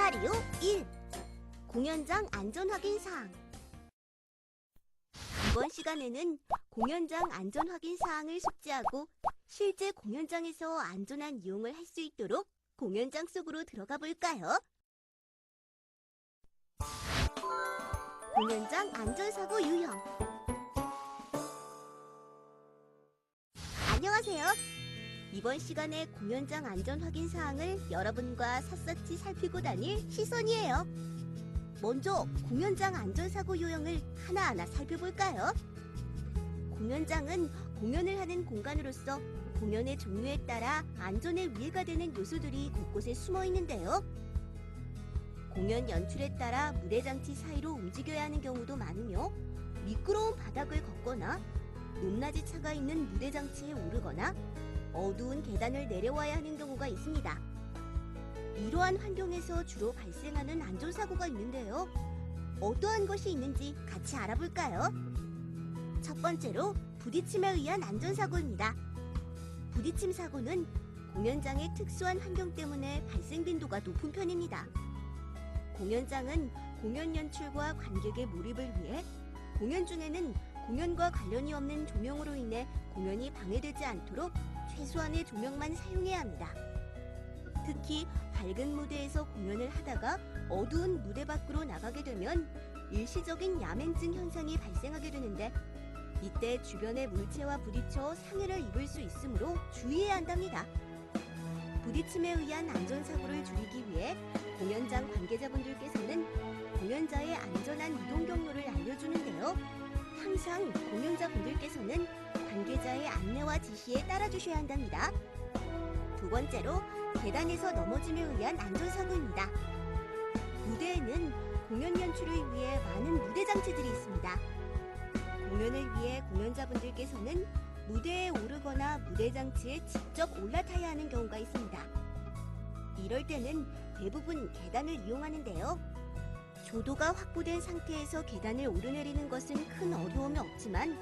시나리오 1. 공연장 안전 확인 사항. 이번 시간에는 공연장 안전 확인 사항을 숙지하고 실제 공연장에서 안전한 이용을 할 수 있도록 공연장 속으로 들어가 볼까요? 공연장 안전사고 유형. 안녕하세요. 이번 시간에 공연장 안전 확인 사항을 여러분과 샅샅이 살피고 다닐 시선이에요. 먼저 공연장 안전사고 유형을 하나하나 살펴볼까요? 공연장은 공연을 하는 공간으로서 공연의 종류에 따라 안전에 위해가 되는 요소들이 곳곳에 숨어 있는데요. 공연 연출에 따라 무대 장치 사이로 움직여야 하는 경우도 많으며 미끄러운 바닥을 걷거나 높낮이 차가 있는 무대 장치에 오르거나 어두운 계단을 내려와야 하는 경우가 있습니다. 이러한 환경에서 주로 발생하는 안전사고가 있는데요. 어떠한 것이 있는지 같이 알아볼까요? 첫 번째로 부딪힘에 의한 안전사고입니다. 부딪힘 사고는 공연장의 특수한 환경 때문에 발생 빈도가 높은 편입니다. 공연장은 공연 연출과 관객의 몰입을 위해 공연 중에는 공연과 관련이 없는 조명으로 인해 공연이 방해되지 않도록 최소한의 조명만 사용해야 합니다. 특히 밝은 무대에서 공연을 하다가 어두운 무대 밖으로 나가게 되면 일시적인 야맹증 현상이 발생하게 되는데 이때 주변의 물체와 부딪혀 상해를 입을 수 있으므로 주의해야 한답니다. 부딪힘에 의한 안전사고를 줄이기 위해 공연장 관계자분들께서는 공연자의 안전한 이동 경로를 알려주는데요. 항상 공연자분들께서는 관계자의 안내와 지시에 따라주셔야 한답니다. 두 번째로 계단에서 넘어짐에 의한 안전사고입니다. 무대에는 공연 연출을 위해 많은 무대 장치들이 있습니다. 공연을 위해 공연자분들께서는 무대에 오르거나 무대 장치에 직접 올라타야 하는 경우가 있습니다. 이럴 때는 대부분 계단을 이용하는데요. 조도가 확보된 상태에서 계단을 오르내리는 것은 큰 어려움이 없지만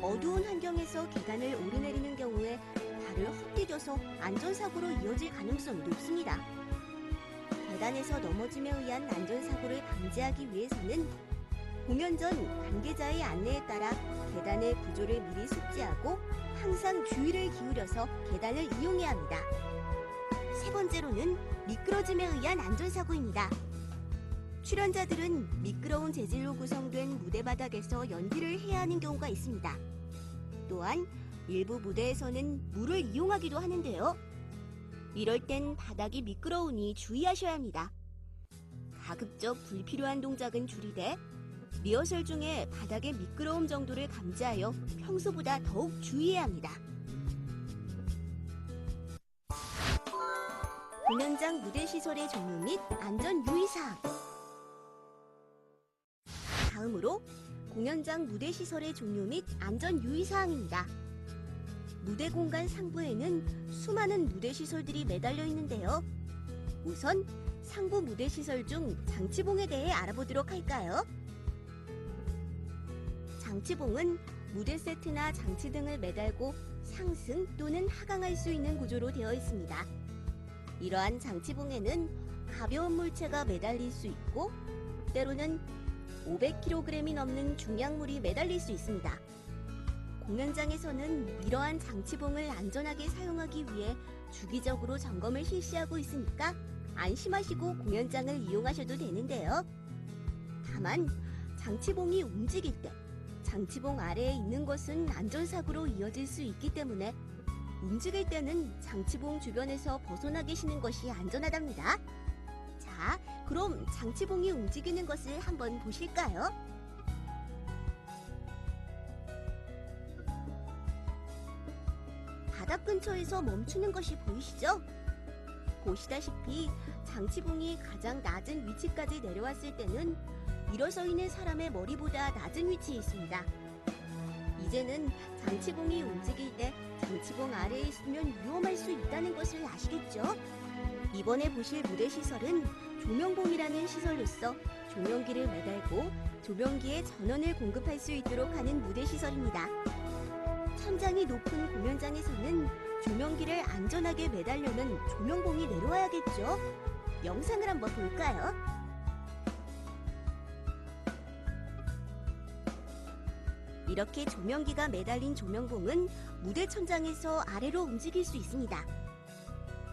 어두운 환경에서 계단을 오르내리는 경우에 발을 헛디뎌서 안전사고로 이어질 가능성이 높습니다. 계단에서 넘어짐에 의한 안전사고를 방지하기 위해서는 공연 전 관계자의 안내에 따라 계단의 구조를 미리 숙지하고 항상 주의를 기울여서 계단을 이용해야 합니다. 세 번째로는 미끄러짐에 의한 안전사고입니다. 출연자들은 미끄러운 재질로 구성된 무대 바닥에서 연기를 해야 하는 경우가 있습니다. 또한 일부 무대에서는 물을 이용하기도 하는데요. 이럴 땐 바닥이 미끄러우니 주의하셔야 합니다. 가급적 불필요한 동작은 줄이되 리허설 중에 바닥의 미끄러움 정도를 감지하여 평소보다 더욱 주의해야 합니다. 공연장 무대 시설의 종류 및 안전 유의사항. 다음으로 공연장 무대 시설의 종류 및 안전 유의사항입니다. 무대 공간 상부에는 수많은 무대 시설들이 매달려 있는데요. 우선 상부 무대 시설 중 장치봉에 대해 알아보도록 할까요? 장치봉은 무대 세트나 장치 등을 매달고 상승 또는 하강할 수 있는 구조로 되어 있습니다. 이러한 장치봉에는 가벼운 물체가 매달릴 수 있고 때로는 500kg이 넘는 중량물이 매달릴 수 있습니다. 공연장에서는 이러한 장치봉을 안전하게 사용하기 위해 주기적으로 점검을 실시하고 있으니까 안심하시고 공연장을 이용하셔도 되는데요. 다만 장치봉이 움직일 때 장치봉 아래에 있는 것은 안전사고로 이어질 수 있기 때문에 움직일 때는 장치봉 주변에서 벗어나 계시는 것이 안전하답니다. 자, 그럼 장치봉이 움직이는 것을 한번 보실까요? 바닥 근처에서 멈추는 것이 보이시죠? 보시다시피 장치봉이 가장 낮은 위치까지 내려왔을 때는 일어서 있는 사람의 머리보다 낮은 위치에 있습니다. 이제는 장치봉이 움직일 때 장치봉 아래에 있으면 위험할 수 있다는 것을 아시겠죠? 이번에 보실 무대 시설은 조명봉이라는 시설로서 조명기를 매달고 조명기에 전원을 공급할 수 있도록 하는 무대 시설입니다. 천장이 높은 공연장에서는 조명기를 안전하게 매달려면 조명봉이 내려와야겠죠? 영상을 한번 볼까요? 이렇게 조명기가 매달린 조명봉은 무대 천장에서 아래로 움직일 수 있습니다.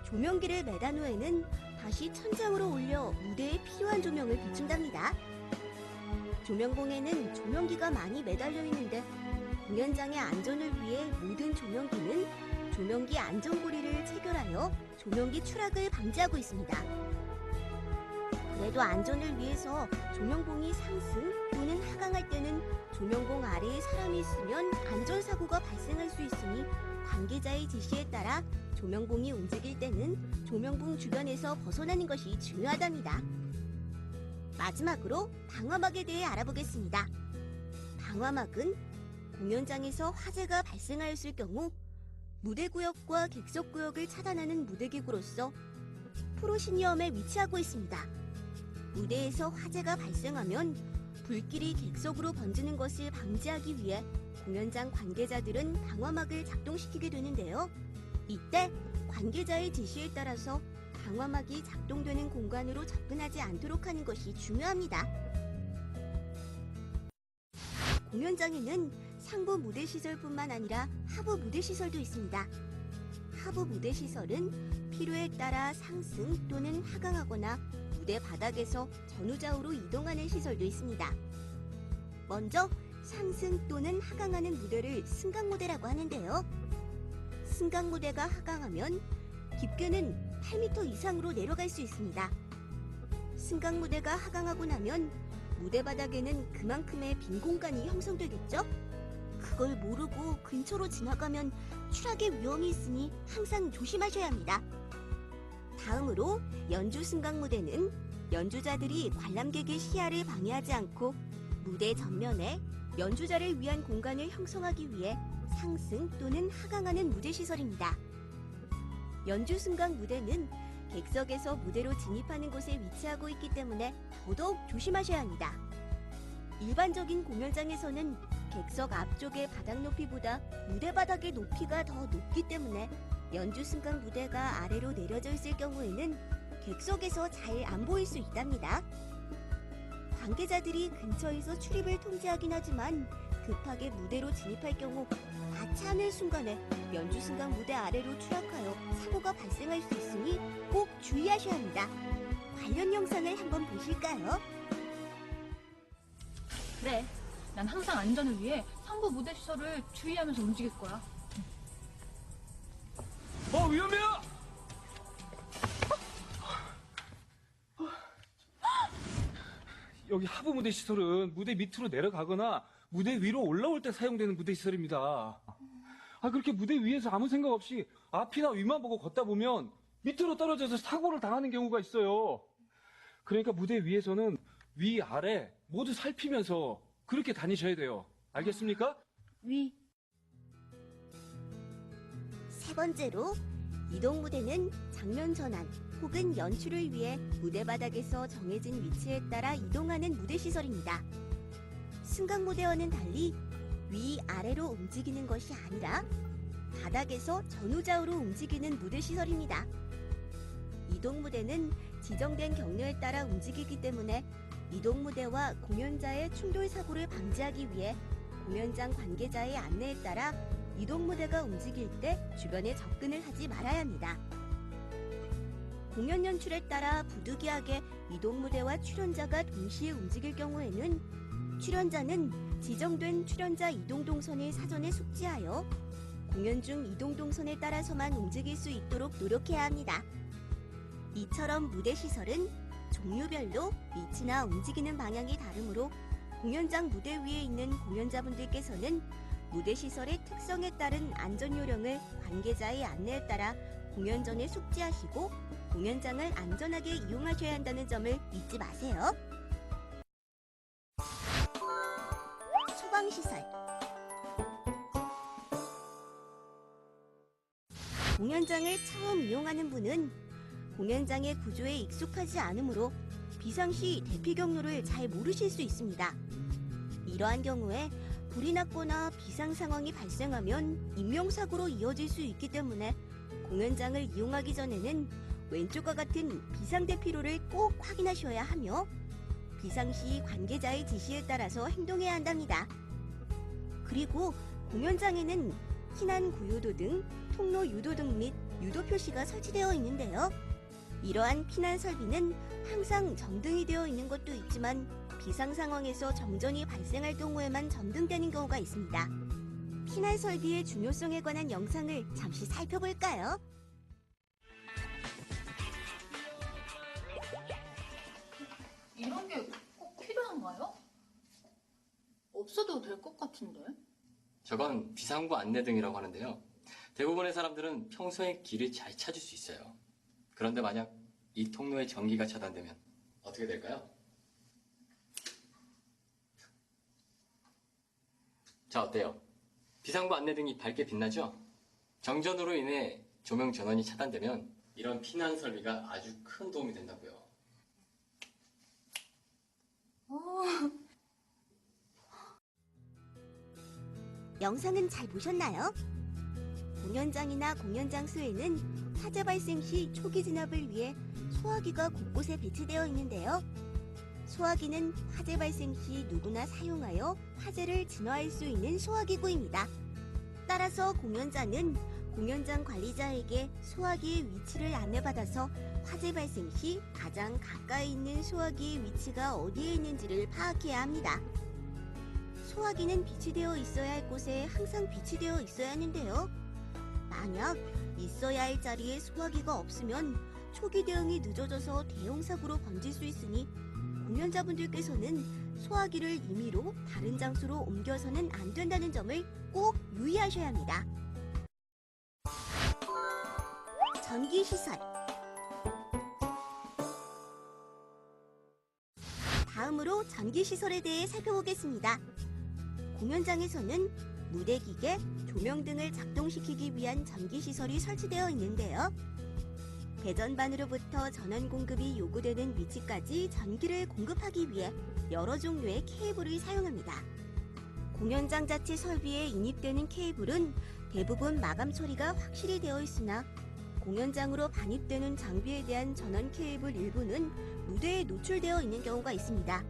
조명기를 매단 후에는 다시 천장으로 올려 무대에 필요한 조명을 비춘답니다. 조명봉에는 조명기가 많이 매달려 있는데 공연장의 안전을 위해 모든 조명기는 조명기 안전고리를 체결하여 조명기 추락을 방지하고 있습니다. 그래도 안전을 위해서 조명봉이 상승 또는 하강할 때는 조명봉 아래에 사람이 있으면 안전사고가 발생할 수 있으니 관계자의 지시에 따라 조명봉이 움직일 때는 조명봉 주변에서 벗어나는 것이 중요하답니다. 마지막으로 방화막에 대해 알아보겠습니다. 방화막은 공연장에서 화재가 발생하였을 경우 무대구역과 객석구역을 차단하는 무대기구로서 프로시니엄에 위치하고 있습니다. 무대에서 화재가 발생하면 불길이 객석으로 번지는 것을 방지하기 위해 공연장 관계자들은 방화막을 작동시키게 되는데요. 이때 관계자의 지시에 따라서 방화막이 작동되는 공간으로 접근하지 않도록 하는 것이 중요합니다. 공연장에는 상부 무대 시설뿐만 아니라 하부 무대 시설도 있습니다. 하부 무대 시설은 필요에 따라 상승 또는 하강하거나 무대 바닥에서 전후좌우로 이동하는 시설도 있습니다. 먼저 상승 또는 하강하는 무대를 승강무대라고 하는데요. 승강무대가 하강하면 깊게는 8m 이상으로 내려갈 수 있습니다. 승강무대가 하강하고 나면 무대 바닥에는 그만큼의 빈 공간이 형성되겠죠? 그걸 모르고 근처로 지나가면 추락의 위험이 있으니 항상 조심하셔야 합니다. 다음으로 연주 승강무대는 연주자들이 관람객의 시야를 방해하지 않고 무대 전면에 연주자를 위한 공간을 형성하기 위해 상승 또는 하강하는 무대 시설입니다. 연주 승강 무대는 객석에서 무대로 진입하는 곳에 위치하고 있기 때문에 더더욱 조심하셔야 합니다. 일반적인 공연장에서는 객석 앞쪽의 바닥 높이보다 무대 바닥의 높이가 더 높기 때문에 연주 승강 무대가 아래로 내려져 있을 경우에는 객석에서 잘 안 보일 수 있답니다. 관계자들이 근처에서 출입을 통제하긴 하지만 급하게 무대로 진입할 경우 닿지 않을 순간에 연주 승강 무대 아래로 추락하여 사고가 발생할 수 있으니 꼭 주의하셔야 합니다. 관련 영상을 한번 보실까요? 그래, 난 항상 안전을 위해 상부 무대 시설을 주의하면서 움직일 거야. 위험해요! 여기 하부 무대 시설은 무대 밑으로 내려가거나 무대 위로 올라올 때 사용되는 무대 시설입니다. 그렇게 무대 위에서 아무 생각 없이 앞이나 위만 보고 걷다 보면 밑으로 떨어져서 사고를 당하는 경우가 있어요. 그러니까 무대 위에서는 위, 아래 모두 살피면서 그렇게 다니셔야 돼요. 알겠습니까? 세 번째로 이동 무대는 장면 전환 혹은 연출을 위해 무대 바닥에서 정해진 위치에 따라 이동하는 무대 시설입니다. 승강 무대와는 달리 위아래로 움직이는 것이 아니라 바닥에서 전후좌우로 움직이는 무대 시설입니다. 이동 무대는 지정된 경로에 따라 움직이기 때문에 이동 무대와 공연자의 충돌 사고를 방지하기 위해 공연장 관계자의 안내에 따라 이동 무대가 움직일 때 주변에 접근을 하지 말아야 합니다. 공연 연출에 따라 부득이하게 이동 무대와 출연자가 동시에 움직일 경우에는 출연자는 지정된 출연자 이동 동선을 사전에 숙지하여 공연 중 이동 동선에 따라서만 움직일 수 있도록 노력해야 합니다. 이처럼 무대 시설은 종류별로 위치나 움직이는 방향이 다르므로 공연장 무대 위에 있는 공연자분들께서는 무대 시설의 특성에 따른 안전 요령을 관계자의 안내에 따라 공연 전에 숙지하시고 공연장을 안전하게 이용하셔야 한다는 점을 잊지 마세요. 소방시설. 공연장을 처음 이용하는 분은 공연장의 구조에 익숙하지 않으므로 비상시 대피 경로를 잘 모르실 수 있습니다. 이러한 경우에 불이 났거나 비상 상황이 발생하면 인명사고로 이어질 수 있기 때문에 공연장을 이용하기 전에는 왼쪽과 같은 비상대피로를 꼭 확인하셔야 하며 비상시 관계자의 지시에 따라서 행동해야 한답니다. 그리고 공연장에는避難 구요도 등 통로 유도등 및 유도 표시가 설치되어 있는데요. 이러한 피난 설비는 항상 정등이 되어 있는 것도 있지만 비상 상황에서 정전이 발생할 경우에만 점등되는 경우가 있습니다. 피난 설비의 중요성에 관한 영상을 잠시 살펴볼까요? 이런 게 꼭 필요한가요? 없어도 될 것 같은데. 저건 비상구 안내등이라고 하는데요. 대부분의 사람들은 평소에 길을 잘 찾을 수 있어요. 그런데 만약 이 통로의 전기가 차단되면 어떻게 될까요? 자, 어때요? 비상구 안내등이 밝게 빛나죠? 정전으로 인해 조명 전원이 차단되면 이런 피난 설비가 아주 큰 도움이 된다고요. 영상은 잘 보셨나요? 공연장이나 공연장소에는 화재 발생 시 초기 진압을 위해 소화기가 곳곳에 배치되어 있는데요. 소화기는 화재 발생 시 누구나 사용하여 화재를 진화할 수 있는 소화기구입니다. 따라서 공연장은 공연장 관리자에게 소화기의 위치를 안내받아서 화재 발생 시 가장 가까이 있는 소화기의 위치가 어디에 있는지를 파악해야 합니다. 소화기는 비치되어 있어야 할 곳에 항상 비치되어 있어야 하는데요. 만약 있어야 할 자리에 소화기가 없으면 초기 대응이 늦어져서 대형사고로 번질 수 있으니 공연자분들께서는 소화기를 임의로 다른 장소로 옮겨서는 안 된다는 점을 꼭 유의하셔야 합니다. 전기시설. 다음으로 전기시설에 대해 살펴보겠습니다. 공연장에서는 무대기계, 조명 등을 작동시키기 위한 전기시설이 설치되어 있는데요. 배전반으로부터 전원 공급이 요구되는 위치까지 전기를 공급하기 위해 여러 종류의 케이블을 사용합니다. 공연장 자체 설비에 인입되는 케이블은 대부분 마감 처리가 확실히 되어 있으나 공연장으로 반입되는 장비에 대한 전원 케이블 일부는 무대에 노출되어 있는 경우가 있습니다.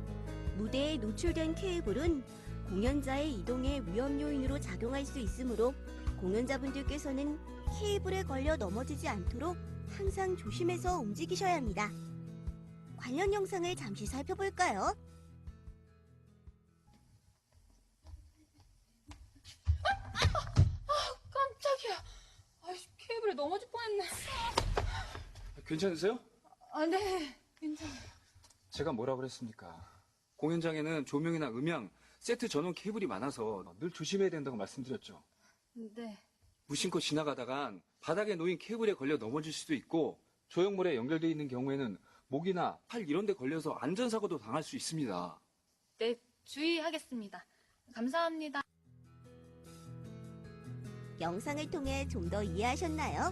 무대에 노출된 케이블은 공연자의 이동에 위험 요인으로 작용할 수 있으므로 공연자분들께서는 케이블에 걸려 넘어지지 않도록 항상 조심해서 움직이셔야 합니다. 관련 영상을 잠시 살펴볼까요? 깜짝이야. 케이블에 넘어질 뻔했네. 괜찮으세요? 네, 괜찮아요. 제가 뭐라 그랬습니까? 공연장에는 조명이나 음향, 세트 전원 케이블이 많아서 늘 조심해야 된다고 말씀드렸죠. 네. 무심코 지나가다간 바닥에 놓인 케이블에 걸려 넘어질 수도 있고 조형물에 연결되어 있는 경우에는 목이나 팔 이런 데 걸려서 안전사고도 당할 수 있습니다. 네, 주의하겠습니다. 감사합니다. 영상을 통해 좀 더 이해하셨나요?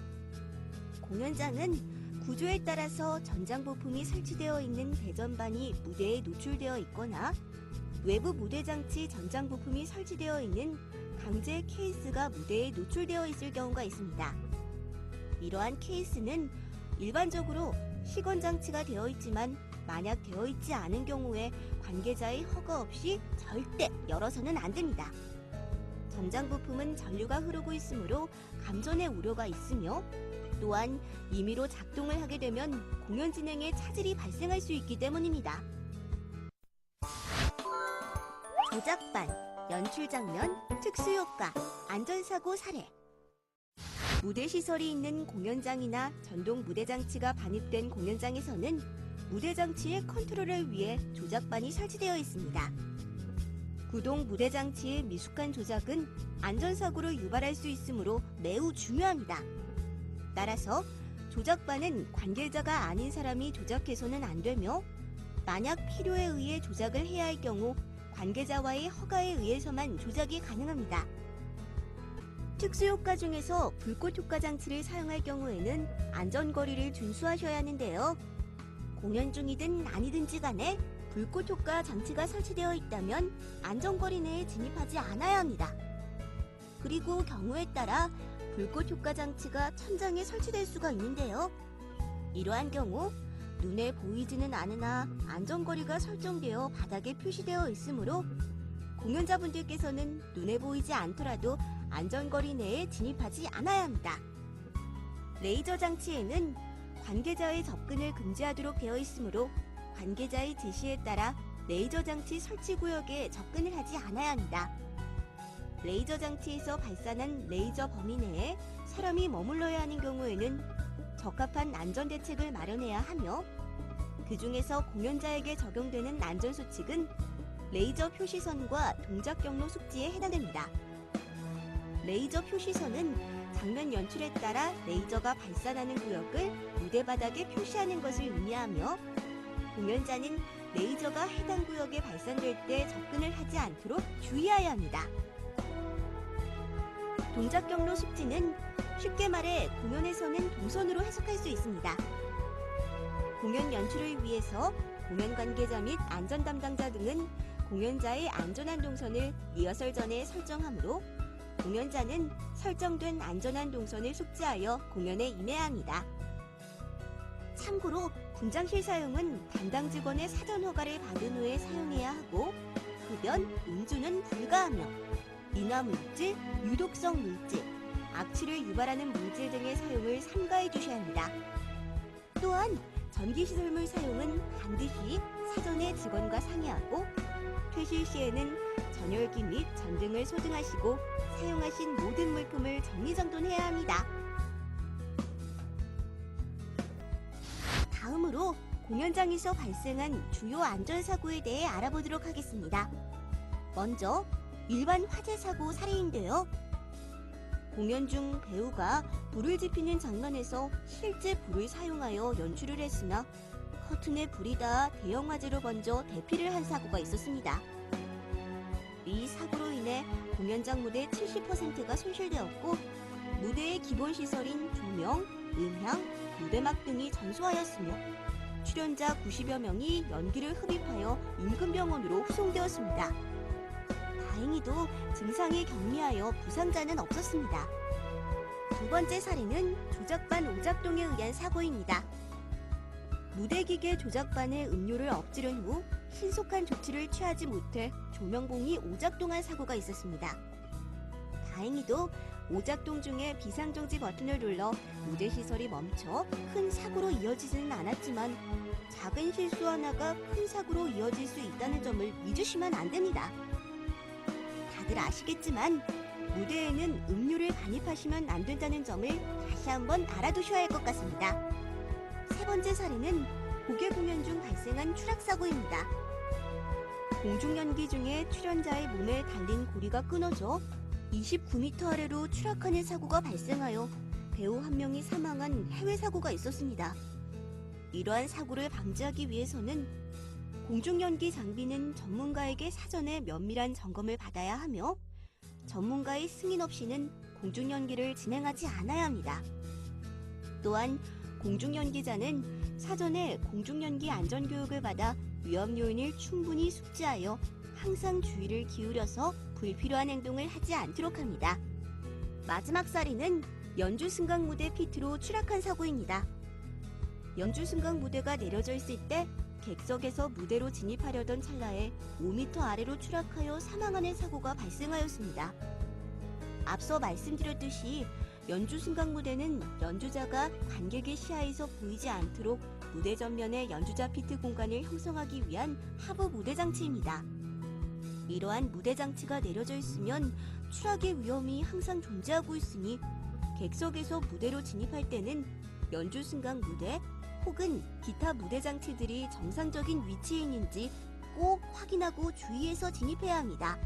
공연장은 구조에 따라서 전장 부품이 설치되어 있는 배전반이 무대에 노출되어 있거나 외부 무대 장치 전장 부품이 설치되어 있는 강제 케이스가 무대에 노출되어 있을 경우가 있습니다. 이러한 케이스는 일반적으로 시건 장치가 되어 있지만 만약 되어 있지 않은 경우에 관계자의 허가 없이 절대 열어서는 안 됩니다. 전장 부품은 전류가 흐르고 있으므로 감전의 우려가 있으며 또한 임의로 작동을 하게 되면 공연 진행에 차질이 발생할 수 있기 때문입니다. 조작반, 연출장면, 특수효과, 안전사고 사례. 무대시설이 있는 공연장이나 전동 무대장치가 반입된 공연장에서는 무대장치의 컨트롤을 위해 조작반이 설치되어 있습니다. 구동 무대장치의 미숙한 조작은 안전사고를 유발할 수 있으므로 매우 중요합니다. 따라서 조작반은 관계자가 아닌 사람이 조작해서는 안 되며 만약 필요에 의해 조작을 해야 할 경우 관계자와의 허가에 의해서만 조작이 가능합니다. 특수효과 중에서 불꽃효과 장치를 사용할 경우에는 안전거리를 준수하셔야 하는데요. 공연 중이든 아니든지 간에 불꽃효과 장치가 설치되어 있다면 안전거리 내에 진입하지 않아야 합니다. 그리고 경우에 따라 불꽃효과 장치가 천장에 설치될 수가 있는데요. 이러한 경우 눈에 보이지는 않으나 안전거리가 설정되어 바닥에 표시되어 있으므로 공연자분들께서는 눈에 보이지 않더라도 안전거리 내에 진입하지 않아야 합니다. 레이저 장치에는 관계자의 접근을 금지하도록 되어 있으므로 관계자의 지시에 따라 레이저 장치 설치 구역에 접근을 하지 않아야 합니다. 레이저 장치에서 발산한 레이저 범위 내에 사람이 머물러야 하는 경우에는 적합한 안전대책을 마련해야 하며 그 중에서 공연자에게 적용되는 안전수칙은 레이저 표시선과 동작 경로 숙지에 해당됩니다. 레이저 표시선은 장면 연출에 따라 레이저가 발산하는 구역을 무대 바닥에 표시하는 것을 의미하며 공연자는 레이저가 해당 구역에 발산될 때 접근을 하지 않도록 주의해야 합니다. 동작 경로 숙지는 쉽게 말해 공연에서는 동선으로 해석할 수 있습니다. 공연 연출을 위해서 공연 관계자 및 안전 담당자 등은 공연자의 안전한 동선을 리허설 전에 설정하므로 공연자는 설정된 안전한 동선을 숙지하여 공연에 임해야 합니다. 참고로 분장실 사용은 담당 직원의 사전 허가를 받은 후에 사용해야 하고 흡연, 음주는 불가하며 인화물질, 유독성 물질, 악취를 유발하는 물질 등의 사용을 삼가해 주셔야 합니다. 또한 전기시설물 사용은 반드시 사전에 직원과 상의하고 퇴실 시에는 전열기 및 전등을 소등하시고 사용하신 모든 물품을 정리정돈해야 합니다. 다음으로 공연장에서 발생한 주요 안전사고에 대해 알아보도록 하겠습니다. 먼저 일반 화재사고 사례인데요. 공연 중 배우가 불을 지피는 장면에서 실제 불을 사용하여 연출을 했으나 커튼에 불이 닿아 대형 화재로 번져 대피를 한 사고가 있었습니다. 이 사고로 인해 공연장 무대 70%가 손실되었고 무대의 기본 시설인 조명, 음향, 무대막 등이 전소하였으며 출연자 90여 명이 연기를 흡입하여 인근병원으로 후송되었습니다. 다행히도 증상이 경미하여 부상자는 없었습니다. 두 번째 사례는 조작반 오작동에 의한 사고입니다. 무대기계 조작반에 음료를 엎지른 후 신속한 조치를 취하지 못해 조명봉이 오작동한 사고가 있었습니다. 다행히도 오작동 중에 비상정지 버튼을 눌러 무대 시설이 멈춰 큰 사고로 이어지지는 않았지만 작은 실수 하나가 큰 사고로 이어질 수 있다는 점을 잊으시면 안 됩니다. 다들 아시겠지만 무대에는 음료를 반입하시면 안 된다는 점을 다시 한번 알아두셔야 할 것 같습니다. 세 번째 사례는 고개 공연 중 발생한 추락사고입니다. 공중연기 중에 출연자의 몸에 달린 고리가 끊어져 29m 아래로 추락하는 사고가 발생하여 배우 한 명이 사망한 해외 사고가 있었습니다. 이러한 사고를 방지하기 위해서는 공중연기 장비는 전문가에게 사전에 면밀한 점검을 받아야 하며 전문가의 승인 없이는 공중연기를 진행하지 않아야 합니다. 또한 공중연기자는 사전에 공중연기 안전교육을 받아 위험 요인을 충분히 숙지하여 항상 주의를 기울여서 불필요한 행동을 하지 않도록 합니다. 마지막 사례는 연주 승강 무대 피트로 추락한 사고입니다. 연주 승강 무대가 내려져 있을 때 객석에서 무대로 진입하려던 찰나에 5m 아래로 추락하여 사망하는 사고가 발생하였습니다. 앞서 말씀드렸듯이 연주 승강 무대는 연주자가 관객의 시야에서 보이지 않도록 무대 전면에 연주자 피트 공간을 형성하기 위한 하부 무대 장치입니다. 이러한 무대 장치가 내려져 있으면 추락의 위험이 항상 존재하고 있으니 객석에서 무대로 진입할 때는 연주 승강 무대 혹은 기타 무대 장치들이 정상적인 위치에 있는지 꼭 확인하고 주의해서 진입해야 합니다.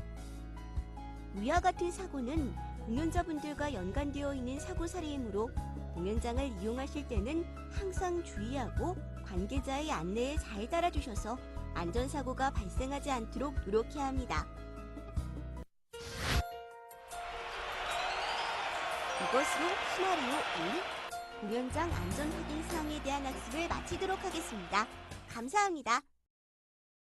위와 같은 사고는 공연자분들과 연관되어 있는 사고 사례이므로 공연장을 이용하실 때는 항상 주의하고 관계자의 안내에 잘 따라주셔서 안전사고가 발생하지 않도록 노력해야 합니다. 이것으로 시나리오 1, 공연장 안전 확인 사항에 대한 학습을 마치도록 하겠습니다. 감사합니다.